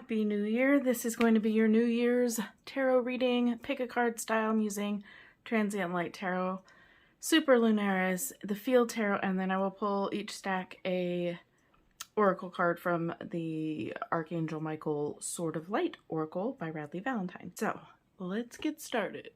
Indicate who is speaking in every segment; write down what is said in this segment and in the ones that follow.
Speaker 1: Happy New Year. This is going to be your New Year's tarot reading. Pick a card style. I'm using Transient Light Tarot, Super Lunaris, the Field Tarot, and then I will pull each stack a oracle card from the Archangel Michael Sword of Light Oracle by Radleigh Valentine. So let's get started.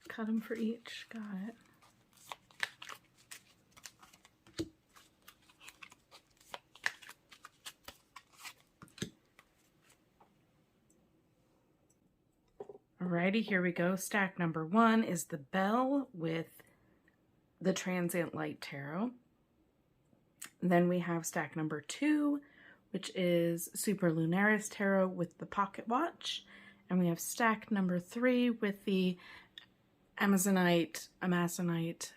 Speaker 1: Cut them for each. Got it. Alrighty, here we go. Stack number 1 is the Bell with the Transient Light Tarot. Then we have stack number 2, which is Super Lunaris Tarot with the Pocket Watch. And we have stack number 3 with the Amazonite,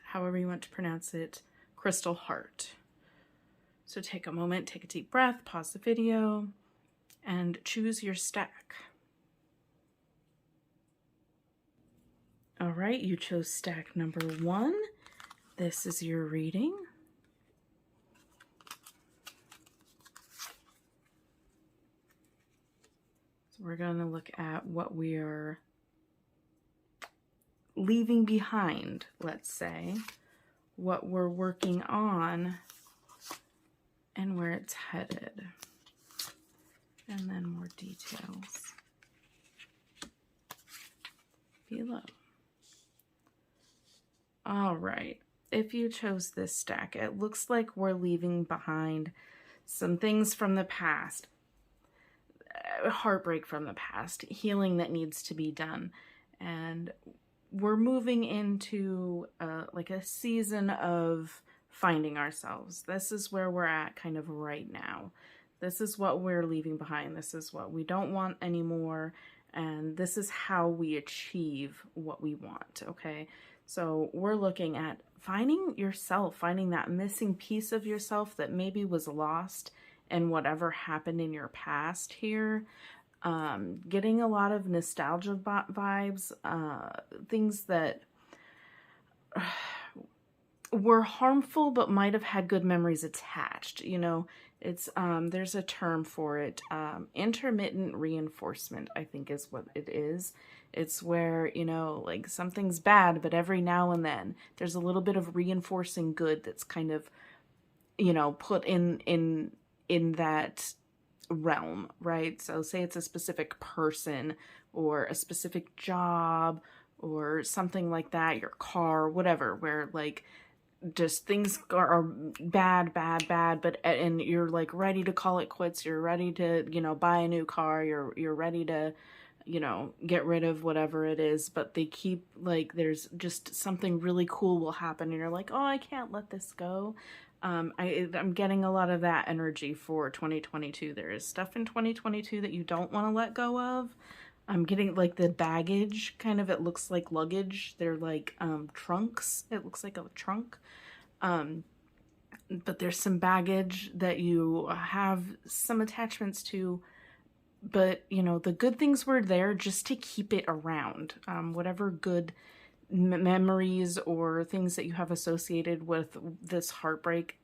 Speaker 1: however you want to pronounce it, Crystal Heart. So take a moment, take a deep breath, pause the video, and choose your stack. All right, you chose stack number 1. This is your reading. So we're going to look at what we are leaving behind, let's say, what we're working on, and where it's headed. And then more details below. All right, if you chose this stack, it looks like we're leaving behind some things from the past, heartbreak from the past, healing that needs to be done, and we're moving into like a season of finding ourselves. This is where we're at kind of right now. This is what we're leaving behind. This is what we don't want anymore, and this is how we achieve what we want, okay? So we're looking at finding yourself, finding that missing piece of yourself that maybe was lost in whatever happened in your past here. Getting a lot of nostalgia vibes, things that were harmful but might have had good memories attached. You know, it's there's a term for it. Intermittent reinforcement, I think, is what it is. It's where, you know, like something's bad, but every now and then there's a little bit of reinforcing good that's kind of, you know, put in that realm, right? So say it's a specific person or a specific job or something like that, your car, whatever, where like just things are bad, but and you're like ready to call it quits, you're ready to, you know, buy a new car, you're ready to, you know, get rid of whatever it is, but they keep, like, there's just something really cool will happen and you're like, oh, I can't let this go. I'm getting a lot of that energy for 2022. There is stuff in 2022 that you don't want to let go of. I'm getting like the baggage kind of, it looks like luggage. They're like trunks. It looks like a trunk. But there's some baggage that you have some attachments to, but you know, the good things were there just to keep it around. Whatever good memories or things that you have associated with this heartbreak,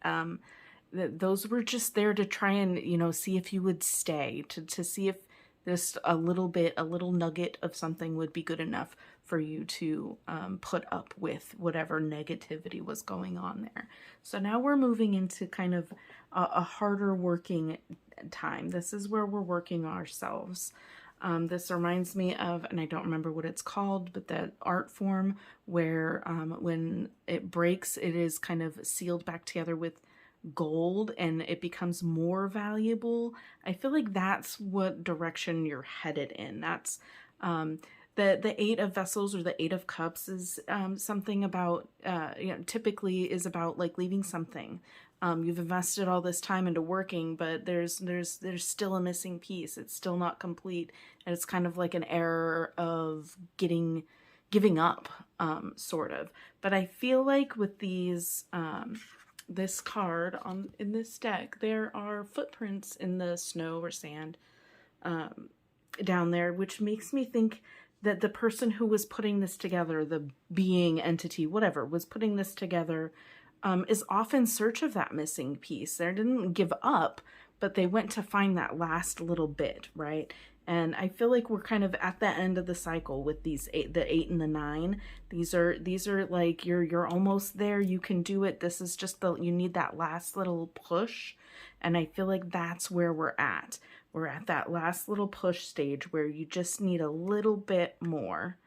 Speaker 1: those were just there to try and, you know, see if you would stay, to see if this a little nugget of something would be good enough for you to put up with whatever negativity was going on there. So now we're moving into kind of a harder working time. This is where we're working ourselves. This reminds me of, and I don't remember what it's called, but that art form where when it breaks, it is kind of sealed back together with gold and it becomes more valuable. I feel like that's what direction you're headed in. That's the Eight of Vessels or the Eight of Cups is something about, typically is about like leaving something. You've invested all this time into working, but there's still a missing piece. It's still not complete, and it's kind of like an error of giving up, sort of. But I feel like with these, this card in this deck, there are footprints in the snow or sand down there, which makes me think that the person who was putting this together, the being, entity, whatever, was putting this together, is off in search of that missing piece. They didn't give up, but they went to find that last little bit, right? And I feel like we're kind of at the end of the cycle with these the 8 and the 9. These are like you're almost there. You can do it. This is just you need that last little push. And I feel like that's where we're at. We're at that last little push stage where you just need a little bit more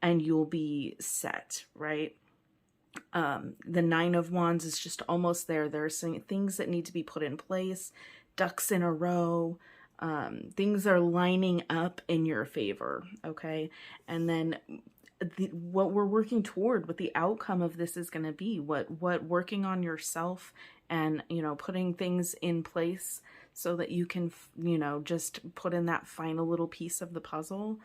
Speaker 1: and you'll be set, right? The 9 of Wands is just almost there. There are some things that need to be put in place, ducks in a row. Things are lining up in your favor, okay? And then what we're working toward, what the outcome of this is going to be, what working on yourself and, putting things in place so that you can, just put in that final little piece of the puzzle.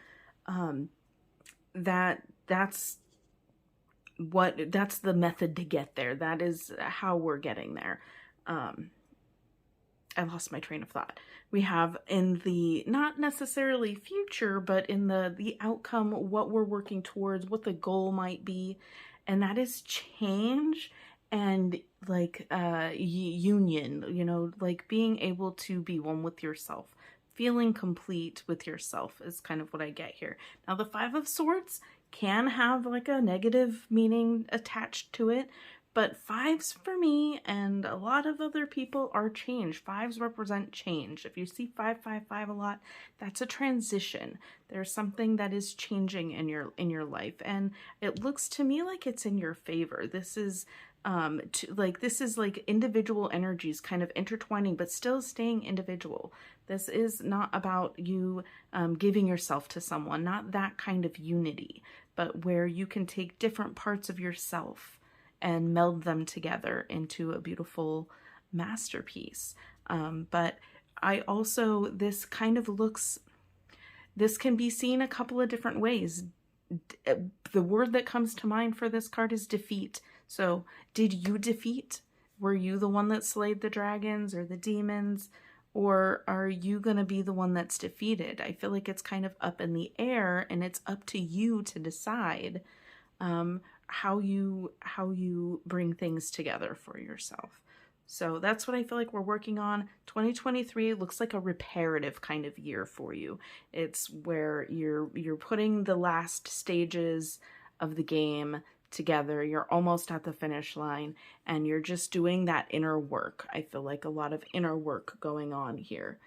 Speaker 1: That's the method to get there. That is how we're getting there. I lost my train of thought. We have in the, not necessarily future, but in the outcome, what we're working towards, what the goal might be, and that is change and like union, like being able to be one with yourself. Feeling complete with yourself is kind of what I get here. Now the 5 of Swords can have like a negative meaning attached to it, but 5s for me and a lot of other people are change. 5s represent change. If you see 555 a lot, that's a transition. There's something that is changing in your life, and it looks to me like it's in your favor. This is this is like individual energies kind of intertwining but still staying individual. This is not about you giving yourself to someone, not that kind of unity, but where you can take different parts of yourself and meld them together into a beautiful masterpiece. But I also, this kind of looks, this can be seen a couple of different ways. The word that comes to mind for this card is defeat. So did you defeat? Were you the one that slayed the dragons or the demons? Or are you going to be the one that's defeated? I feel like it's kind of up in the air, and it's up to you to decide how you bring things together for yourself. So that's what I feel like we're working on. 2023 looks like a reparative kind of year for you. It's where you're putting the last stages of the game together. You're almost at the finish line, and you're just doing that inner work. I feel like a lot of inner work going on here.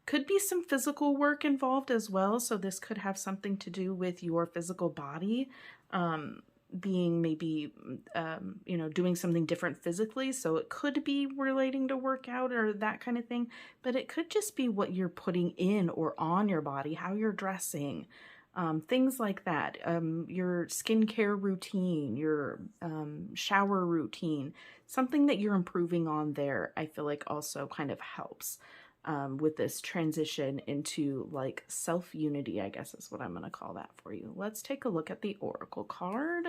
Speaker 1: Could be some physical work involved as well. So this could have something to do with your physical body, being maybe, doing something different physically. So it could be relating to workout or that kind of thing, but it could just be what you're putting in or on your body, how you're dressing, things like that. Your skincare routine, your shower routine, something that you're improving on there, I feel like also kind of helps with this transition into like self-unity, I guess is what I'm going to call that for you. Let's take a look at the Oracle card.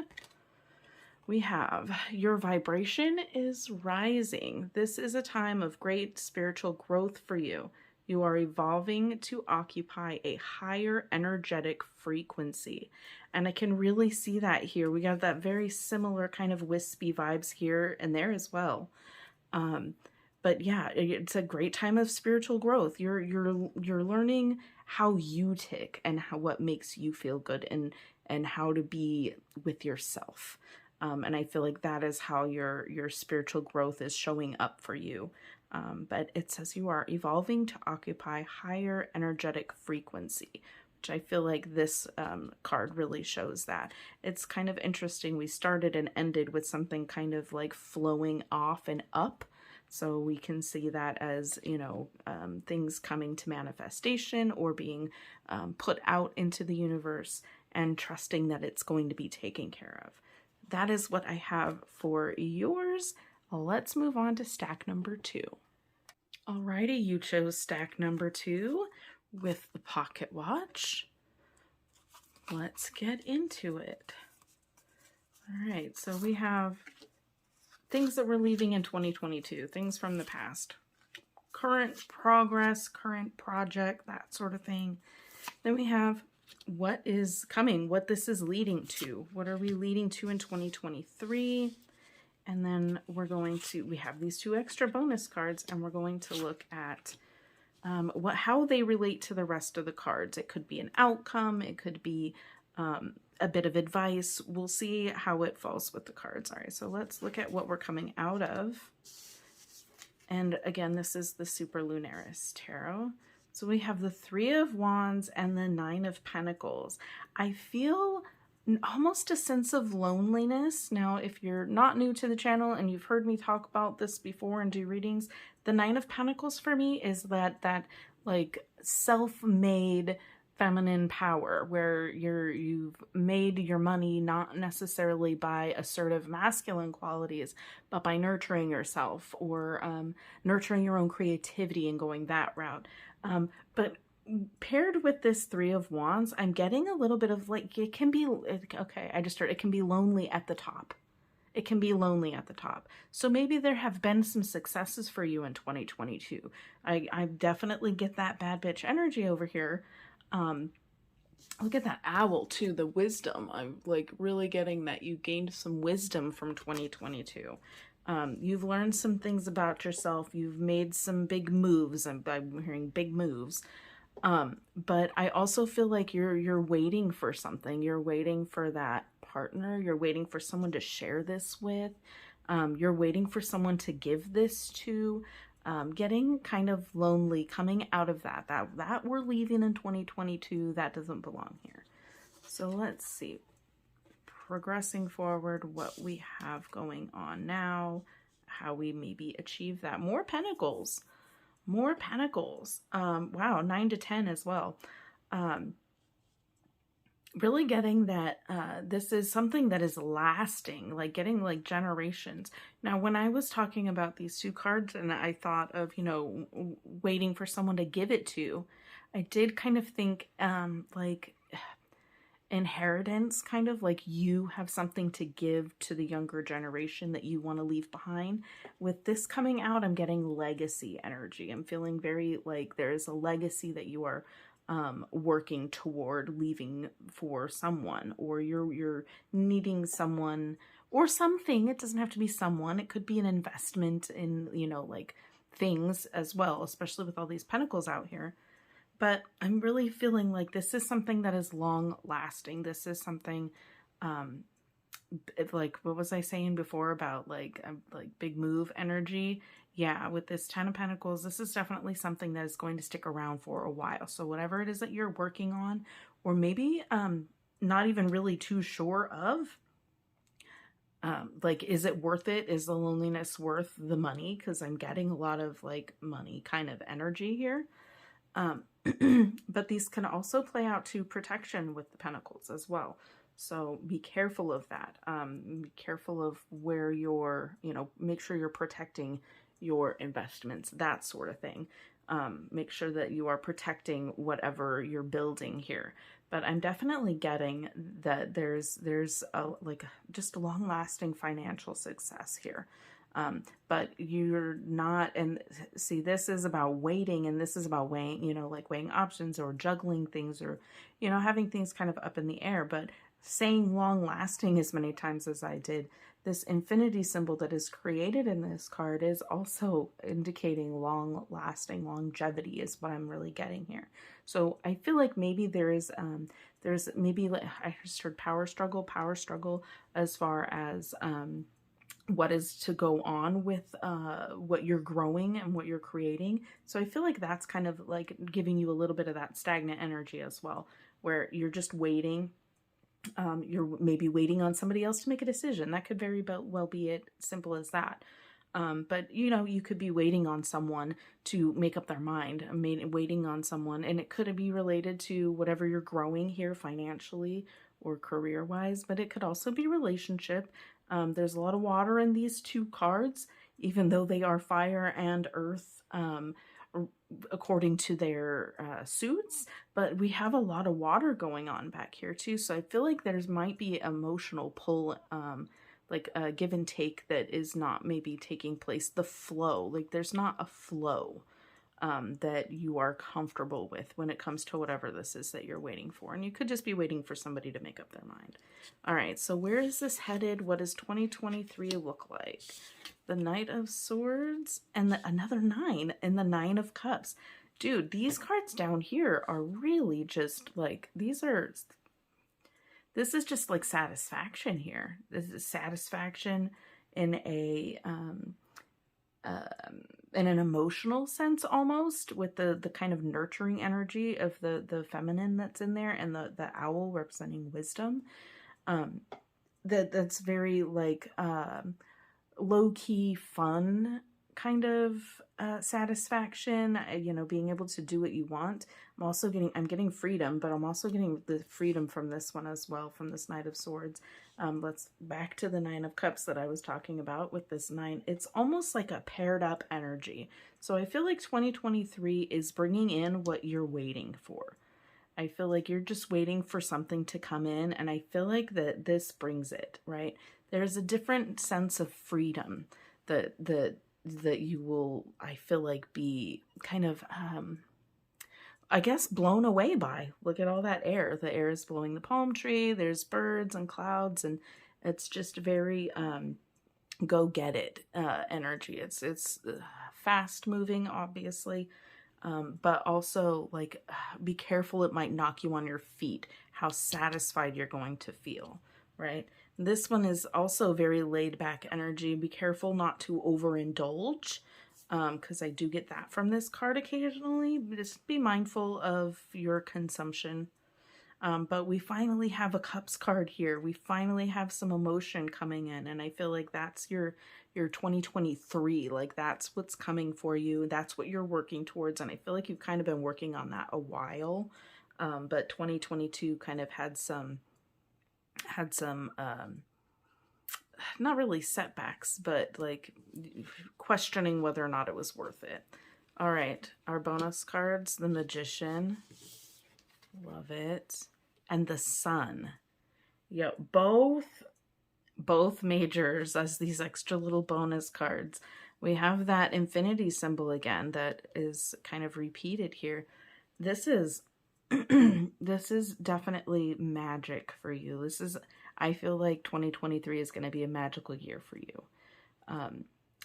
Speaker 1: We have your vibration is rising. This is a time of great spiritual growth for you. You are evolving to occupy a higher energetic frequency. And I can really see that here. We got that very similar kind of wispy vibes here and there as well. But yeah, it's a great time of spiritual growth. You're learning how you tick and what makes you feel good and how to be with yourself. And I feel like that is how your spiritual growth is showing up for you. But it says you are evolving to occupy higher energetic frequency, which I feel like this card really shows that. It's kind of interesting. We started and ended with something kind of like flowing off and up. So we can see that as, you know, things coming to manifestation or being put out into the universe, and trusting that it's going to be taken care of. That is what I have for yours. Let's move on to stack number 2. Alrighty, you chose stack number 2 with the pocket watch. Let's get into it. All right, so we have things that we're leaving in 2022, things from the past, current progress, current project, that sort of thing. Then we have what is coming, what this is leading to. What are we leading to in 2023? And then we have these 2 extra bonus cards, and we're going to look at how they relate to the rest of the cards. It could be an outcome, it could be a bit of advice. We'll see how it falls with the cards. All right, so let's look at what we're coming out of. And again, this is the Superlunaris Tarot. So we have the 3 of Wands and the 9 of Pentacles. I feel almost a sense of loneliness. Now, if you're not new to the channel and you've heard me talk about this before and do readings, the 9 of Pentacles for me is that like self-made feminine power, where you've made your money not necessarily by assertive masculine qualities, but by nurturing yourself or nurturing your own creativity and going that route. But paired with this 3 of Wands, I'm getting a little bit of like, it can be, okay, it can be lonely at the top. It can be lonely at the top. So maybe there have been some successes for you in 2022. I definitely get that bad bitch energy over here. Look at that owl too, the wisdom. I'm like really getting that you gained some wisdom from 2022. You've learned some things about yourself. You've made some big moves. I'm hearing big moves. But I also feel like you're waiting for something. You're waiting for that partner. You're waiting for someone to share this with. You're waiting for someone to give this to. Getting kind of lonely, coming out of that we're leaving in 2022, that doesn't belong here. So let's see. Progressing forward, what we have going on now, how we maybe achieve that. More Pentacles. More Pentacles. Wow, 9 to 10 as well. Really getting that this is something that is lasting, like getting like generations. Now, when I was talking about these 2 cards and I thought of, you know, waiting for someone to give it to, I did kind of think like inheritance, kind of like you have something to give to the younger generation that you want to leave behind. With this coming out, I'm getting legacy energy. I'm feeling very like there is a legacy that you are working toward leaving for someone, or you're needing someone or something. It doesn't have to be someone. It could be an investment in, you know, like things as well, especially with all these pentacles out here. But I'm really feeling like this is something that is long lasting. This is something like, what was I saying before about like big move energy? Yeah, with this 10 of Pentacles, this is definitely something that is going to stick around for a while. So whatever it is that you're working on, or maybe not even really too sure of, like, is it worth it? Is the loneliness worth the money? Because I'm getting a lot of like money kind of energy here. But these can also play out to protection with the Pentacles as well. So be careful of that. Be careful of where you're, you know, make sure you're protecting your investments, that sort of thing. Make sure that you are protecting whatever you're building here. But I'm definitely getting that there's a, like just long-lasting financial success here. But you're not, and see, this is about waiting, and this is about weighing, you know, like weighing options or juggling things, or, you know, having things kind of up in the air. But saying long lasting as many times as I did, this infinity symbol that is created in this card is also indicating long lasting, longevity is what I'm really getting here. So I feel like maybe there's maybe, like, I just heard power struggle as far as, what is to go on with what you're growing and what you're creating. So I feel like that's kind of like giving you a little bit of that stagnant energy as well, where you're just waiting. You're maybe waiting on somebody else to make a decision. That could very well be it, simple as that. But you know, you could be waiting on someone to make up their mind. I mean, waiting on someone, and it could be related to whatever you're growing here financially or career wise, but it could also be relationship. There's a lot of water in these two cards, even though they are fire and earth, according to their suits, but we have a lot of water going on back here too. So I feel like there's might be emotional pull, like a give and take that is not maybe taking place. The flow, like there's not a flow that you are comfortable with when it comes to whatever this is that you're waiting for. And you could just be waiting for somebody to make up their mind. All right, so where is this headed? What does 2023 look like? The Knight of Swords and another 9 and the 9 of Cups. Dude, these cards down here are really just like, this is just like satisfaction here. This is satisfaction in in an emotional sense, almost, with the kind of nurturing energy of the feminine that's in there, and the owl representing wisdom. That's very like low-key fun kind of satisfaction, you know, being able to do what you want. I'm getting freedom, but I'm also getting the freedom from this one as well, from this Knight of Swords. Let's back to the 9 of Cups that I was talking about with this 9. It's almost like a paired up energy. So I feel like 2023 is bringing in what you're waiting for. I feel like you're just waiting for something to come in, and I feel like that this brings it, right? There's a different sense of freedom that you will, I feel like, be kind of, I guess, blown away by. Look at all that air. The air is blowing the palm tree. There's birds and clouds, and it's just very go get it energy. It's fast moving, obviously, but also like be careful. It might knock you on your feet. How satisfied you're going to feel, right? This one is also very laid back energy. Be careful not to overindulge, because I do get that from this card occasionally. Just be mindful of your consumption. But we finally have a Cups card here. We finally have some emotion coming in, and I feel like that's your 2023. Like that's what's coming for you. That's what you're working towards, and I feel like you've kind of been working on that a while. But 2022 kind of had some not really setbacks, but like questioning whether or not it was worth it. All right, our bonus cards: the Magician, love it, and the Sun. Yeah, both majors as these extra little bonus cards. We have that infinity symbol again that is kind of repeated here. This is this is definitely magic for you. I feel like 2023 is going to be a magical year for you.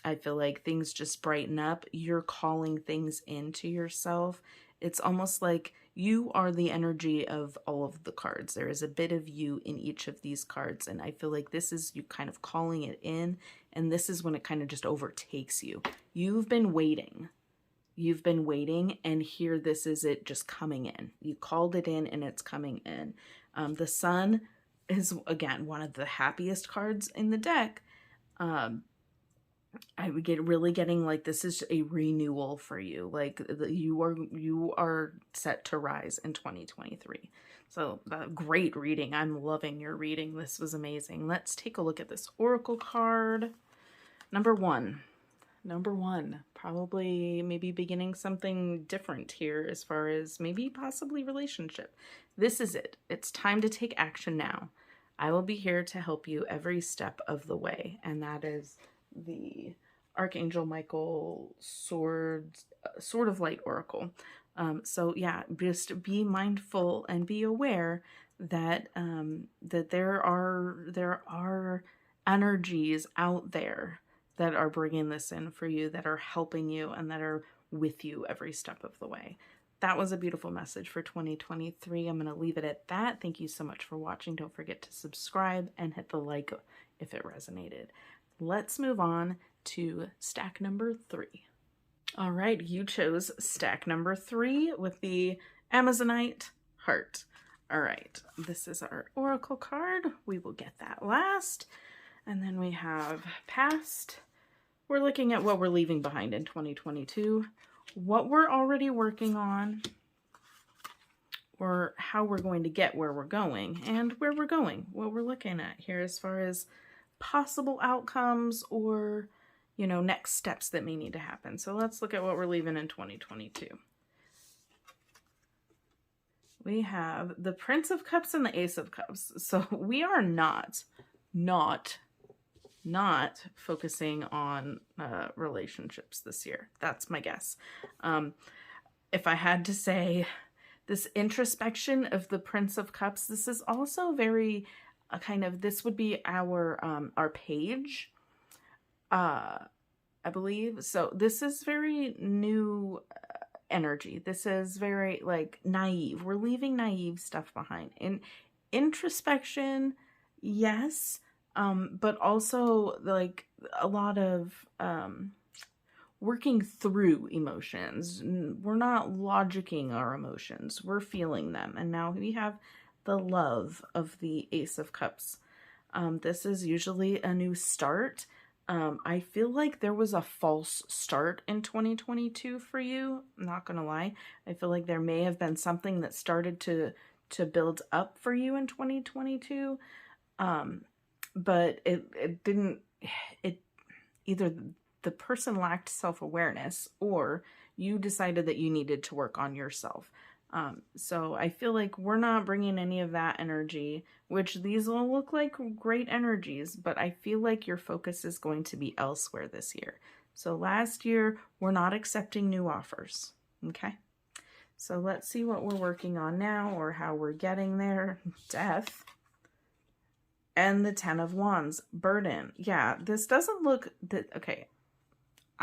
Speaker 1: I feel like things just brighten up. You're calling things into yourself. It's almost like you are the energy of all of the cards. There is a bit of you in each of these cards, and I feel like this is you kind of calling it in, and this is when it kind of just overtakes you. You've been waiting, and here this is it just coming in. You called it in, and it's coming in. The Sun is, again, one of the happiest cards in the deck. I would getting like this is a renewal for you. Like you are set to rise in 2023. So great reading. I'm loving your reading. This was amazing. Let's take a look at this Oracle card. Number one, probably maybe beginning something different here as far as maybe possibly relationship. This is it. It's time to take action now. I will be here to help you every step of the way. And that is the Archangel Michael Sword of Light Oracle. So yeah, just be mindful and be aware that that there are energies out there that are bringing this in for you, that are helping you, and that are with you every step of the way. That was a beautiful message for 2023. I'm going to leave it at that. Thank you so much for watching. Don't forget to subscribe and hit the like if it resonated. let's move on to stack number 3. All right, you chose stack number 3 with the Amazonite heart. All right, this is our oracle card. We will get that last. And then we have past. We're looking at what we're leaving behind in 2022, what we're already working on, or how we're going to get where we're going, and where we're going, what we're looking at here as far as possible outcomes or, you know, next steps that may need to happen. So let's look at what we're leaving in 2022. We have the Prince of Cups and the Ace of Cups. So we are not focusing on relationships this year. That's my guess. If I had to say, this introspection of the Prince of Cups, this is also very this would be our page, I believe. So this is very new energy. This is very like naive. We're leaving naive stuff behind. In introspection, yes, but also like a lot of working through emotions. We're not logicking our emotions. We're feeling them. And now we have the love of the Ace of Cups. This is usually a new start. I feel like there was a false start in 2022 for you. I'm not gonna lie. I feel like there may have been something that started to build up for you in 2022. But it didn't, either the person lacked self-awareness or you decided that you needed to work on yourself. So I feel like we're not bringing any of that energy, which these will look like great energies, but I feel like your focus is going to be elsewhere this year. So last year, we're not accepting new offers. Okay. So let's see what we're working on now or how we're getting there. Death. And the 10 of Wands, burden. Yeah, this doesn't look that okay.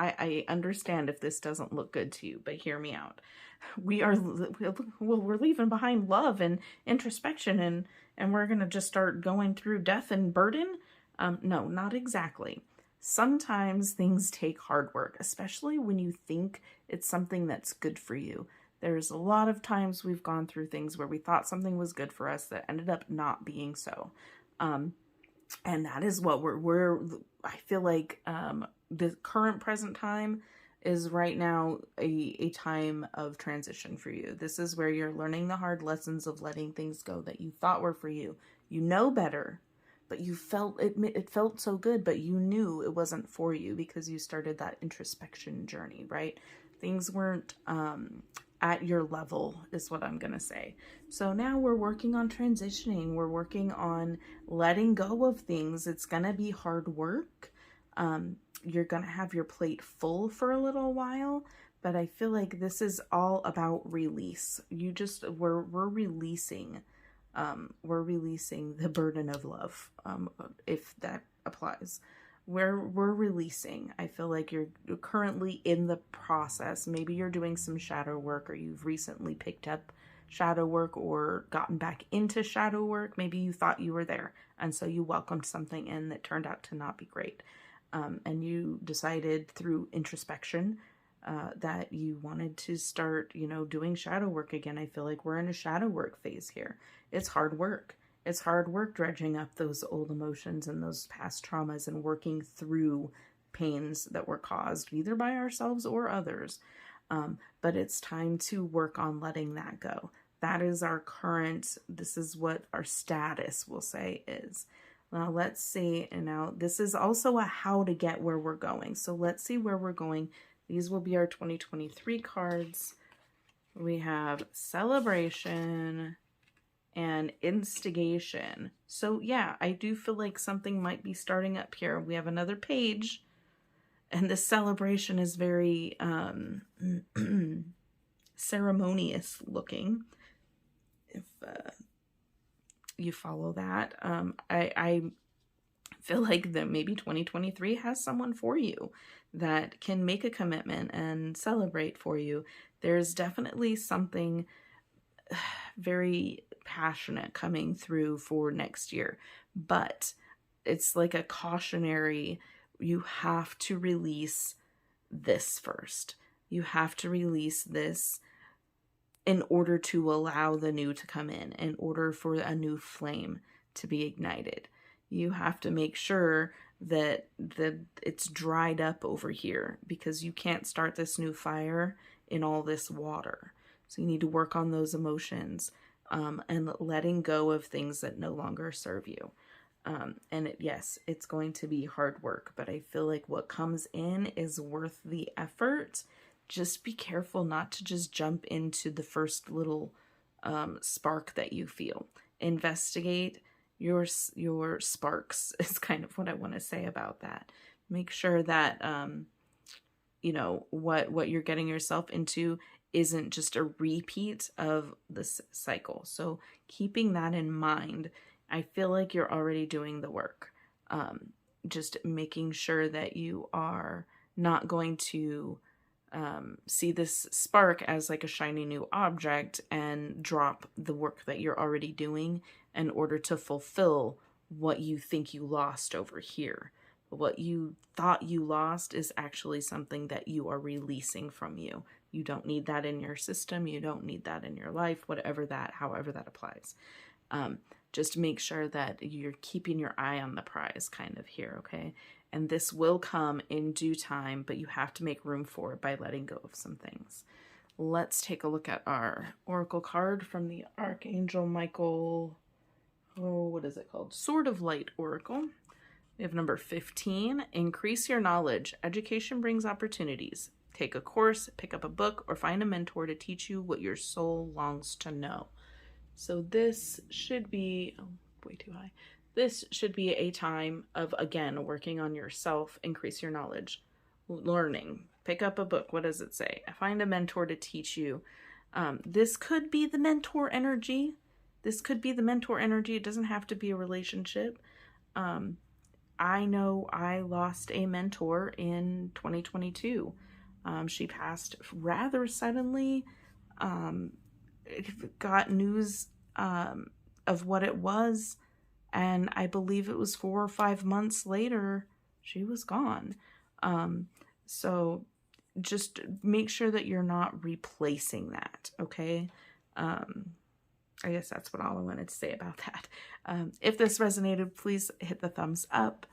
Speaker 1: I understand if this doesn't look good to you, but hear me out. We're leaving behind love and introspection and we're going to just start going through death and burden. No, not exactly. Sometimes things take hard work, especially when you think it's something that's good for you. There's a lot of times we've gone through things where we thought something was good for us that ended up not being so. And that is what I feel like, the current present time is right now a time of transition for you. This is where you're learning the hard lessons of letting things go that you thought were for you. You know better, but you felt it felt so good, but you knew it wasn't for you because you started that introspection journey, right? Things weren't, at your level is what I'm going to say. So now we're working on transitioning. We're working on letting go of things. It's going to be hard work. You're going to have your plate full for a little while, but I feel like this is all about release. We're releasing the burden of love. If that applies. We're releasing. I feel like you're currently in the process. Maybe you're doing some shadow work or you've recently picked up shadow work or gotten back into shadow work. Maybe you thought you were there and so you welcomed something in that turned out to not be great. And you decided through introspection that you wanted to start, doing shadow work again. I feel like we're in a shadow work phase here. It's hard work. It's hard work dredging up those old emotions and those past traumas and working through pains that were caused either by ourselves or others. But it's time to work on letting that go. That is this is what our status will say is. Now let's see, and now this is also a how to get where we're going. So let's see where we're going. These will be our 2023 cards. We have celebration and instigation. So yeah, I do feel like something might be starting up here. We have another page, and this celebration is very ceremonious looking. If you follow that, I feel like that maybe 2023 has someone for you that can make a commitment and celebrate for you. There's definitely something very passionate coming through for next year, but it's like a cautionary, you have to release this first. You have to release this in order to allow the new to come in order for a new flame to be ignited. You have to make sure that it's dried up over here, because you can't start this new fire in all this water. So you need to work on those emotions, and letting go of things that no longer serve you. Yes, it's going to be hard work, but I feel like what comes in is worth the effort. Just be careful not to just jump into the first little spark that you feel. Investigate your sparks is kind of what I want to say about that. Make sure that you know what you're getting yourself into isn't just a repeat of this cycle. So keeping that in mind, I feel like you're already doing the work. Just making sure that you are not going to see this spark as like a shiny new object and drop the work that you're already doing in order to fulfill what you think you lost over here. What you thought you lost is actually something that you are releasing from you. You don't need that in your system. You don't need that in your life, however that applies. Just make sure that you're keeping your eye on the prize kind of here, okay? And this will come in due time, but you have to make room for it by letting go of some things. Let's take a look at our oracle card from the Archangel Michael. Oh, what is it called? Sword of Light Oracle. We have number 15. Increase your knowledge. Education brings opportunities. Take a course, pick up a book, or find a mentor to teach you what your soul longs to know. So this should be, oh, way too high. This should be a time of, again, working on yourself, increase your knowledge, learning, pick up a book. What does it say? Find a mentor to teach you. This could be the mentor energy. This could be the mentor energy. It doesn't have to be a relationship. I know I lost a mentor in 2022. She passed rather suddenly. Got news of what it was, and I believe it was 4 or 5 months later she was gone. So just make sure that you're not replacing that, okay? I guess that's all I wanted to say about that. If this resonated, please hit the thumbs up.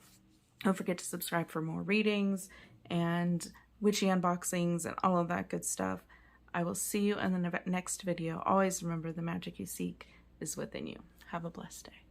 Speaker 1: Don't forget to subscribe for more readings and witchy unboxings and all of that good stuff. I will see you in the next video. Always remember, the magic you seek is within you. Have a blessed day.